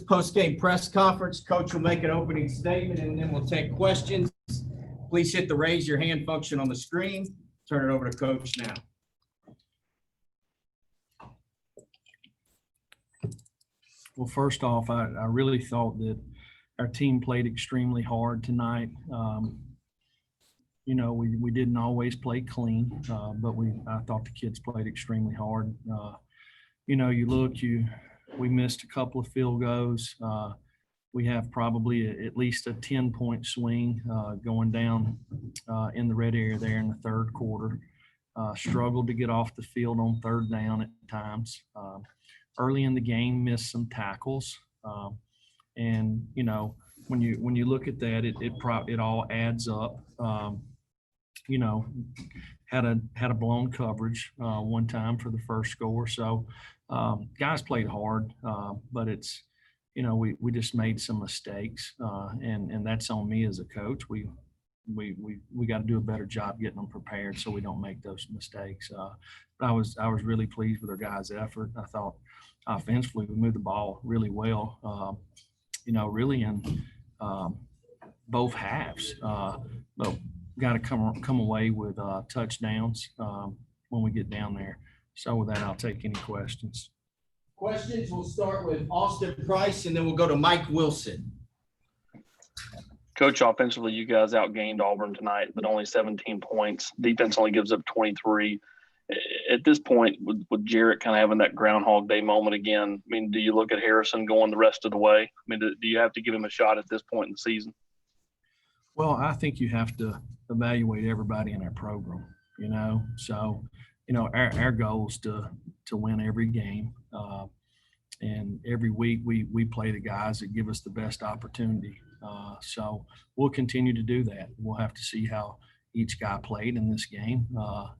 post-game press conference. Coach will make an opening statement, and then we'll take questions. Please hit the raise your hand function on the screen. Turn it over to Coach now. Well, first off, I really thought that our team played extremely hard tonight. You know, we didn't always play clean, but I thought the kids played extremely hard. You know, we missed a couple of field goals. We have probably at least a 10-point swing going down in the red area there in the third quarter. Struggled to get off the field on third down at times. Early in the game, missed some tackles. And, you know, when you look at that, it all adds up. You know, had a blown coverage one time for the first score. So guys played hard, but it's, you know, we just made some mistakes, and that's on me as a coach. We got to do a better job getting them prepared so we don't make those mistakes. But I was really pleased with our guys' effort. I thought offensively we moved the ball really well. You know, really in both halves, but got to come away with touchdowns when we get down there. So with that, I'll take any questions. Questions, we'll start with Austin Price, and then we'll go to Mike Wilson. Coach, offensively, you guys outgained Auburn tonight, but only 17 points. Defense only gives up 23. At this point, with Jarrett kind of having that Groundhog Day moment again, I mean, do you look at Harrison going the rest of the way? I mean, do you have to give him a shot at this point in the season? Well, I think you have to evaluate everybody in our program, you know. So, you know, our goal is to win every game. And every week we play the guys that give us the best opportunity. So we'll continue to do that. We'll have to see how each guy played in this game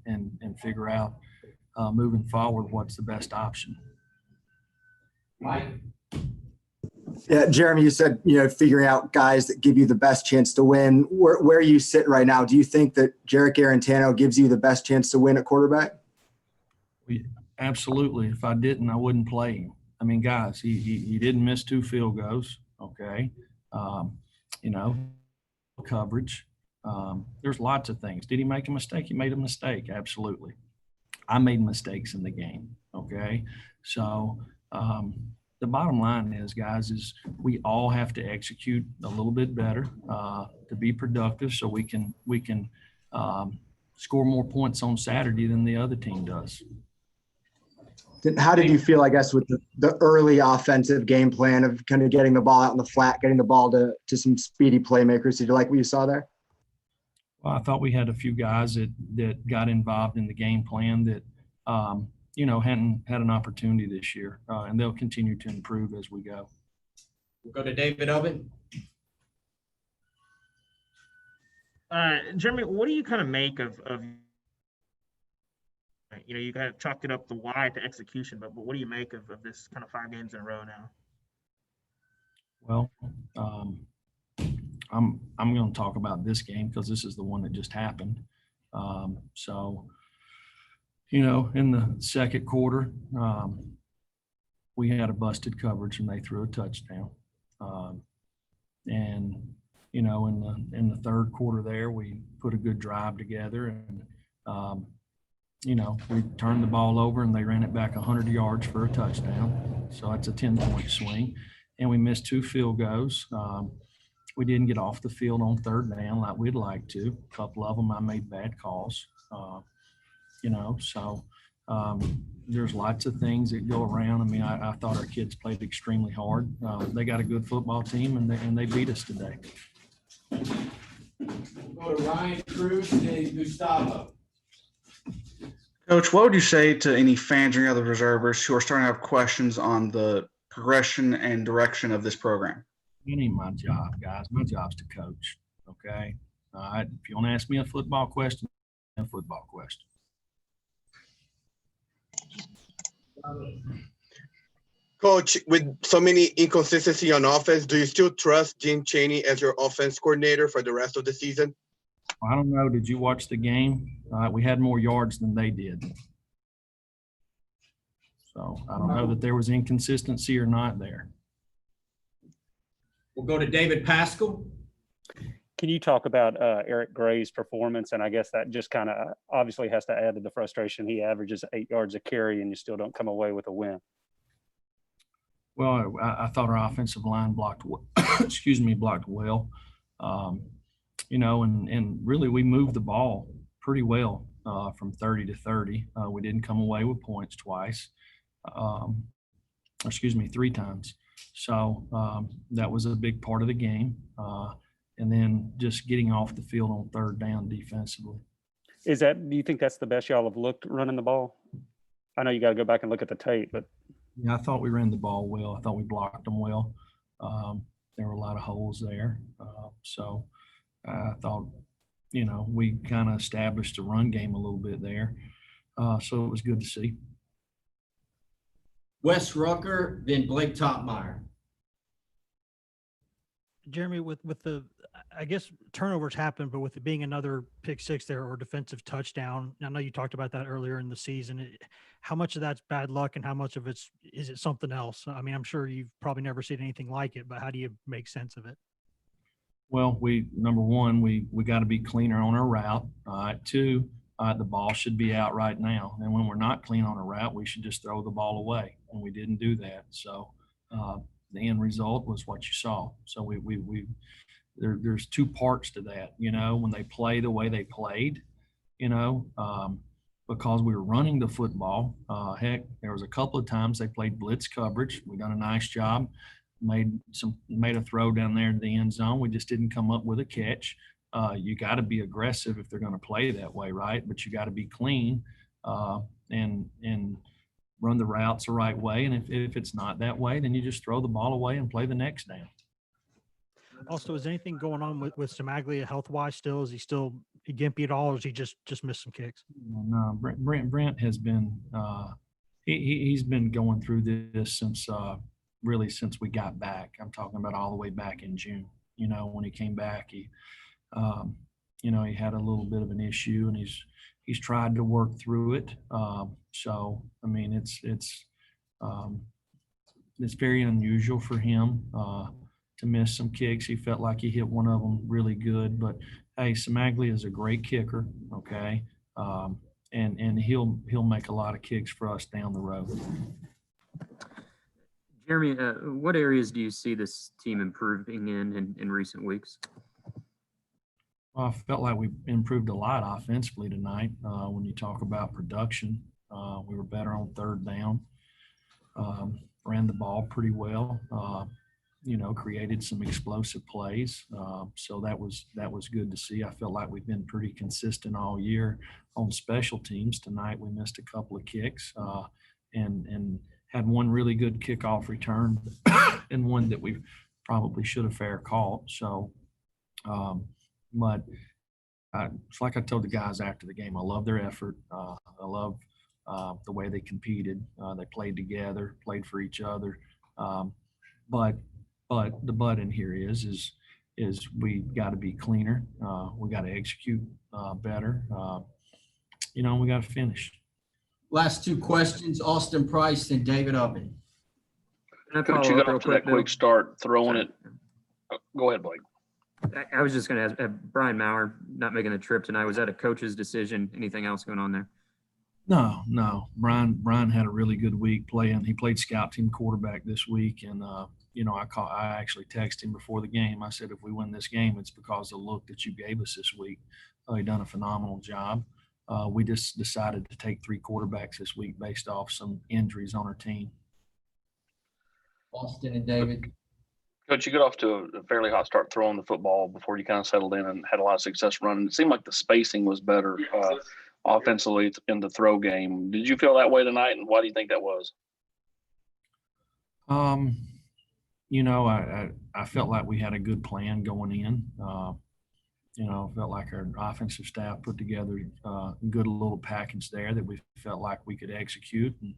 and figure out moving forward what's the best option. Mike? Yeah, Jeremy, you said, you know, figuring out guys that give you the best chance to win. Where you sit right now, do you think that Jarrett Garantano gives you the best chance to win at quarterback? Absolutely. If I didn't, I wouldn't play him. I mean, guys, he didn't miss 2 field goals, okay? You know, coverage. There's lots of things. Did he make a mistake? He made a mistake, absolutely. I made mistakes in the game, okay? So the bottom line is, guys, is we all have to execute a little bit better to be productive so we can score more points on Saturday than the other team does. How did you feel, I guess, with the early offensive game plan of kind of getting the ball out in the flat, getting the ball to some speedy playmakers? Did you like what you saw there? Well, I thought we had a few guys that got involved in the game plan that, you know, hadn't had an opportunity this year, and they'll continue to improve as we go. We'll go to David Oven. Jeremy, what do you kind of make of you know, you kind of chalked it up the why to execution, but what do you make of this kind of 5 games in a row now? Well, I'm going to talk about this game because this is the one that just happened. So, you know, in the second quarter, we had a busted coverage and they threw a touchdown. And, you know, in the third quarter there, we put a good drive together and, you know, we turned the ball over and they ran it back 100 yards for a touchdown. So that's a 10-point swing. And we missed 2 field goals. We didn't get off the field on third down like we'd like to. A couple of them I made bad calls, you know. So there's lots of things that go around. I mean, I thought our kids played extremely hard. They got a good football team, and they beat us today. We'll go to Ryan Cruz and Gustavo. Coach, what would you say to any fans or any other reservists who are starting to have questions on the progression and direction of this program? It ain't my job, guys. My job's to coach, okay? If you want to ask me a football question, a football question. Coach, with so many inconsistency on offense, do you still trust Jim Chaney as your offense coordinator for the rest of the season? I don't know. Did you watch the game? We had more yards than they did. So I don't know that there was inconsistency or not there. We'll go to David Pascal. Can you talk about Eric Gray's performance? And I guess that just kind of obviously has to add to the frustration. He averages 8 yards a carry and you still don't come away with a win. Well, I thought our offensive line blocked blocked well. And really we moved the ball pretty well from 30 to 30. We didn't come away with points twice. 3 times. So that was a big part of the game. And then just getting off the field on third down defensively. Do you think that's the best y'all have looked running the ball? I know you got to go back and look at the tape, but. Yeah, I thought we ran the ball well. I thought we blocked them well. There were a lot of holes there. So I thought, we kind of established the run game a little bit there. So it was good to see. Wes Rucker, then Blake Topmeyer. Jeremy, with the, I guess turnovers happen, but with it being another pick six there or defensive touchdown, I know you talked about that earlier in the season. How much of that's bad luck and how much of is it something else? I mean, I'm sure you've probably never seen anything like it, but how do you make sense of it? Well, number one, we got to be cleaner on our route. All right. 2, the ball should be out right now. And when we're not clean on a route, we should just throw the ball away. And we didn't do that. So the end result was what you saw. So there's 2 parts to that, when they play the way they played, because we were running the football. Heck, there was a couple of times they played blitz coverage. We done a nice job, made a throw down there in the end zone. We just didn't come up with a catch. You got to be aggressive if they're going to play that way, right? But you got to be clean and run the routes the right way. And if it's not that way, then you just throw the ball away and play the next down. Also, is anything going on with Samaglia health-wise still? Is he still gimpy at all, or is he just missed some kicks? No, Brent has been he's been going through this since we got back. I'm talking about all the way back in June. When he came back, he had a little bit of an issue, and he's tried to work through it. So I mean, it's very unusual for him to miss some kicks. He felt like he hit one of them really good, but hey, Samaglia is a great kicker. Okay. And he'll make a lot of kicks for us down the road. Jeremy, what areas do you see this team improving in recent weeks? Well, I felt like we improved a lot offensively tonight. When you talk about production, we were better on third down, ran the ball pretty well, created some explosive plays. So that was good to see. I felt like we've been pretty consistent all year on special teams. Tonight we missed a couple of kicks and had one really good kickoff return and one that we probably should have fair caught. So, but it's like I told the guys after the game, I love their effort. I love the way they competed. They played together, played for each other. But the but in here is we got to be cleaner. We got to execute better. We got to finish. Last 2 questions, Austin Price and David Oven. Coach, you got off to that quick start throwing it. Go ahead, Blake. I was just going to ask, Brian Maurer not making the trip tonight. Was that a coach's decision? Anything else going on there? No. Brian had a really good week playing. He played scout team quarterback this week, and I actually texted him before the game. I said, if we win this game, it's because of the look that you gave us this week. He done a phenomenal job. We just decided to take 3 quarterbacks this week based off some injuries on our team. Austin and David. Coach, you got off to a fairly hot start throwing the football before you kind of settled in and had a lot of success running. It seemed like the spacing was better offensively in the throw game. Did you feel that way tonight, and why do you think that was? I felt like we had a good plan going in. Felt like our offensive staff put together a good little package there that we felt like we could execute. And,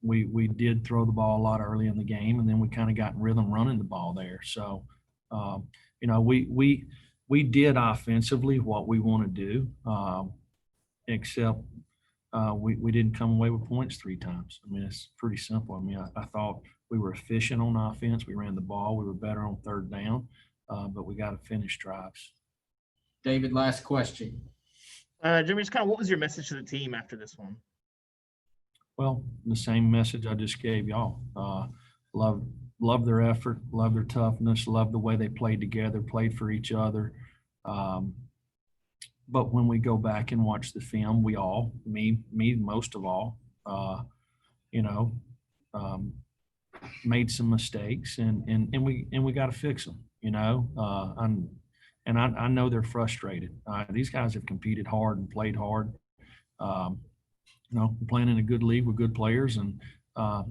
we did throw the ball a lot early in the game, and then we kind of got in rhythm running the ball there. So, we did offensively what we want to do, except we didn't come away with points 3 times. I mean, it's pretty simple. I mean, I thought We were efficient on offense. We ran the ball. We were better on third down, but we got to finish drives. David, last question. Jimmy, just kind of what was your message to the team after this one? Well, the same message I just gave y'all. Love their effort, love their toughness, love the way they played together, played for each other. But when we go back and watch the film, we all, me most of all, made some mistakes, and we got to fix them. I know they're frustrated. These guys have competed hard and played hard. We're playing in a good league with good players, and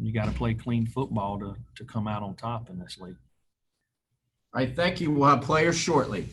you got to play clean football to come out on top in this league. All right, thank you. We'll have players shortly.